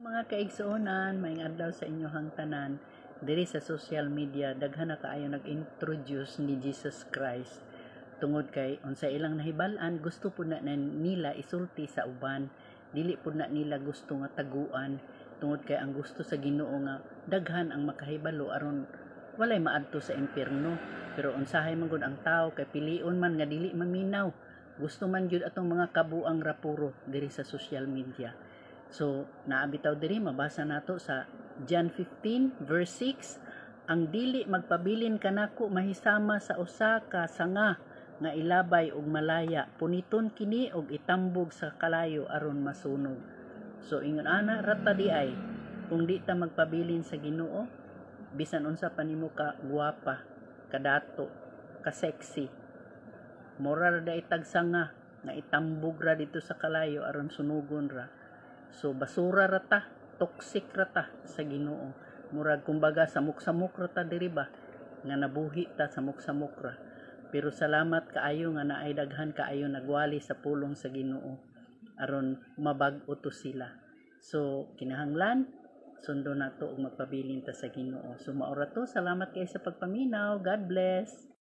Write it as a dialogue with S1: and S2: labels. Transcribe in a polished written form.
S1: Mga kaigsuonan, maayong adlaw sa inyohang tanan. Diri sa social media daghan na kaayo nag-introduce ni Jesus Christ. Tungod kay unsa ilang nahibal-an, gusto pud na nila isulti sa uban. Dili pud na nila gusto nga taguan. Tungod kay ang gusto sa Ginoo nga daghan ang makahibalo aron walay maadto sa impierno. Pero unsahay man gud ang tao kay pilion man nga dili maminaw. Gusto man gyud atong mga kabuang rapuro diri sa social media. So, naabitaw diri mabasa nato sa John 15 verse 6, ang dili magpabilin kanako mahisama sa usa ka sanga nga ilabay og malaya, puniton kini og itambog sa kalayo aron masunog. So ingon ana rata di ay kung di ta magpabilin sa Ginoo, bisan unsa pa nimo ka guwapa, kadato, ka sexy, mura ra itag sanga nga itambog ra dito sa kalayo aron sunugon ra. So basura rata, toxic rata sa Ginoo. Murag kumbaga samok-samok rata diri ba nga nabuhi ta samok-samok ra. Pero salamat kaayo nga naay daghan kaayo nagwali sa pulong sa Ginoo aron mabag-o to sila. So kinahanglan sundo nato og magpabilin ta sa Ginoo. So maura to, salamat kay sa pagpaminaw. God bless.